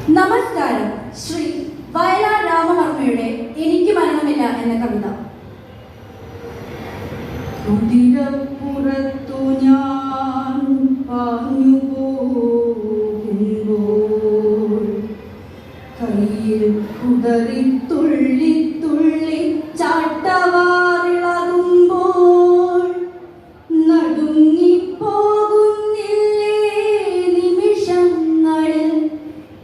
നമസ്കാരം. ശ്രീ വയലാർ രാമവർമ്മയുടെ എനിക്ക് മരണമില്ല എന്ന കവിത. കുതിരപ്പുറത്തു ഞാൻ പാഞ്ഞു പോകുമ്പോൾ കയ്യിൽ കുതറി തുള്ളി തുള്ളി ചാട്ടവാറിളകുമ്പോൾ നടുങ്ങിപ്പോകുന്നില്ലേ നിമിഷങ്ങളിൽ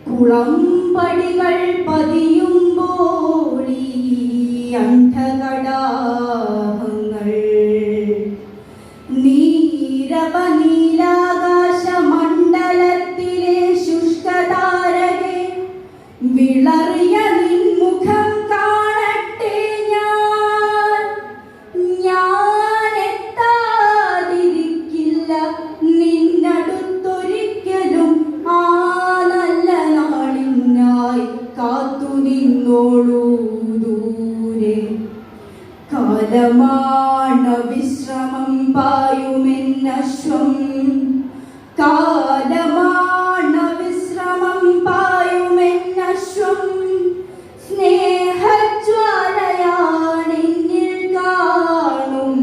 കുളമ്പടികൾ പതിയുമ്പോൾ ഈ അന്ധകടാഭങ്ങൾ നീരവനീലാകാശമണ്ഡലത്തിലെ ശുഷ്കതാരകെ വിളറിയ നിൻമുഖം കാണട്ടെ ഞാൻ എത്താതിരിക്കില്ല നിന്നടുത്തൊരിക്കലും ആ നല്ല നാളിനായി കാത്തു നിന്നോളൂ ദൂരെ കാലമാണ് വിശ്രമം പായുമെന്നശ്വം കാലമാണ് വിശ്രമം പായുമെന്നശ്വം സ്നേഹജ്വാലയാണെന്നിൽ കാണും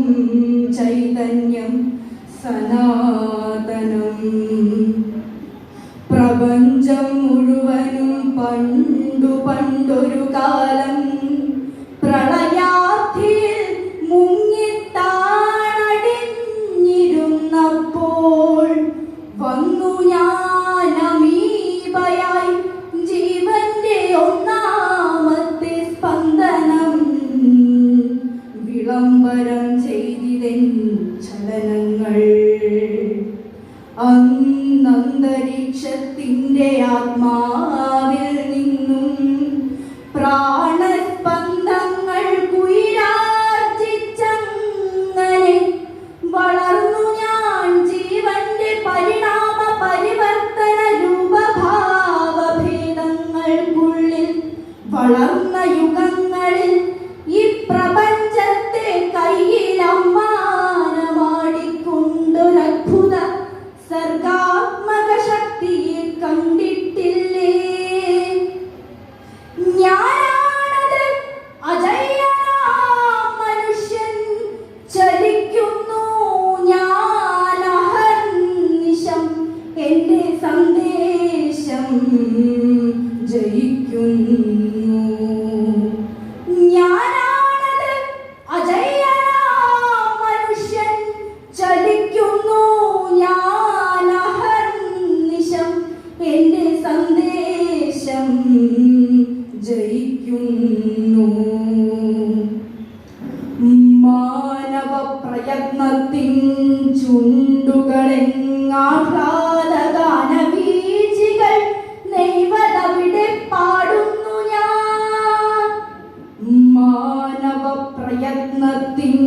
ചൈതന്യം സനാതനം പ്രപഞ്ചം മുഴുവനും പണ്ടു പണ്ടൊരു കാലം പ്രളയാബ്ധിയിൽ മുങ്ങിത്താണടിഞ്ഞിരുന്നപ്പോൾ വന്നു ഞാൻ അമീബയായി ജീവന്റെ ഒന്നാമത്തെ സ്പന്ദനം വിളംബരം ചെയ്തിതെൻ ചലനങ്ങൾ അന്തരീക്ഷത്തിന്റെ ആത്മാവിൽ നിന്നും പ്രാണസ്പന്ദങ്ങൾ കുയിലാർജിച്ചങ്ങനെ വളർന്നു ഞാൻ ജീവന്റെ പരിണാമ പരിവർത്തന രൂപഭാവഭേദങ്ങൾക്കുള്ളിൽ വളർന്ന യുഗങ്ങളിൽ ഈ പ്രപഞ്ചത്തെ കയ്യിൽ അമ്മാനമാടിക്കൊണ്ടൊരത്ഭുത സർഗാത്മക ശക്തിയെ കണ്ടിട്ടില്ലേ ഞാനാണത് അജയ്യനാം മനുഷ്യൻ ചലിക്കുന്നു ഞാൻ അഹർനിശം എന്റെ സന്ദേശം ജയിക്കുന്നു ഞാനാണത് അജയ്യനാം മനുഷ്യൻ ചലിക്കുന്നു ഞാൻ അഹർനിശം എന്റെ സന്ദേശം ജയിക്കുന്നു മാനവ പ്രയത്നത്തിൻ ചുണ്ടുകളെങ്ങാഹ്ലാദഗാനവീചികൾ നെയ്വതവിടെ പാടുന്നു ഞാൻ മാനവ പ്രയത്നത്തിൻ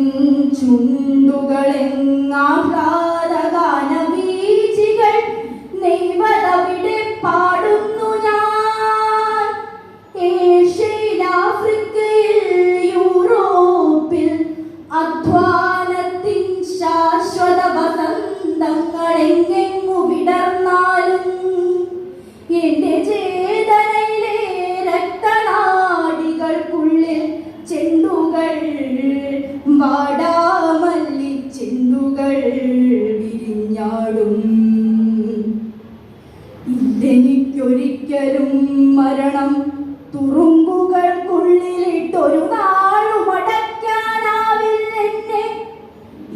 ചുണ്ടുകളെങ്ങാഹ്ലാദഗാനവീചികൾ നെയ്വതവിടെ പാടുന്നു ഞാൻ ഏഷ്യയിൽ ആഫ്രിക്കയിൽ യൂറോപ്പിൽ അധ്വാനത്തിൻ ശാശ്വത വസന്തങ്ങൾ എങ്ങെങ്ങു വിടർന്നാലും എന്റെ ചേതനയിലെ രക്തനാടികൾക്കുള്ളിൽ ചെണ്ടുകൾ വാടാമല്ലി ചെണ്ടുകൾ വിരിഞ്ഞാടും ഇല്ലെനിക്കൊരിക്കലും മരണം തുറുമ്പുകൾക്കുള്ളിലിട്ടൊരു നാളും അടയ്ക്കാനാവില്ലെന്നെ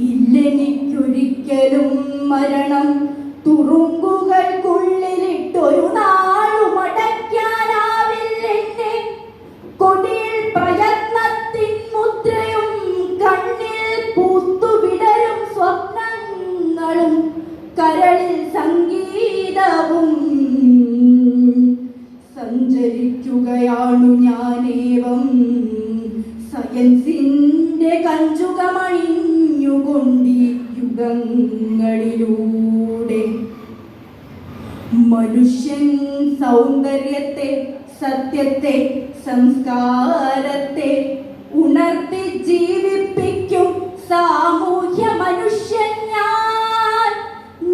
ഇല്ലെനിക്കൊരിക്കലും മരണം തുറുമ്പുകൾക്കുള്ളിലിട്ടൊരു നാളും അടയ്ക്കാനാവില്ലെന്നെ കൊടിയിൽ പ്രയത്നത്തിൻ മുദ്രയും കണ്ണിൽ പൂത്തുവിടരും സ്വപ്നങ്ങളും കരളിൽ സംഗീതവും സഞ്ചരിക്കുകയാണു ഞാനേവം സയൻസിന്റെ കഞ്ചുകമണിഞ്ഞുകൊണ്ടീ യുഗങ്ങളിലൂടെ മനുഷ്യൻ സൗന്ദര്യത്തെ സത്യത്തെ സംസ്കാരത്തെ ഉണർത്തി ജീവിപ്പിക്കും സാമൂഹ്യ മനുഷ്യൻ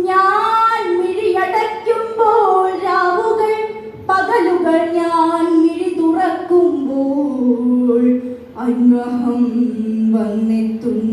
ഞാൻ മിഴിയടയ്ക്കുമ്പോൾ രാവുകൾ പകലും നാളുകൾ ഞാൻ മിഴി തുറക്കുമ്പോൾ അന്വഹം വന്നെത്തുന്നു.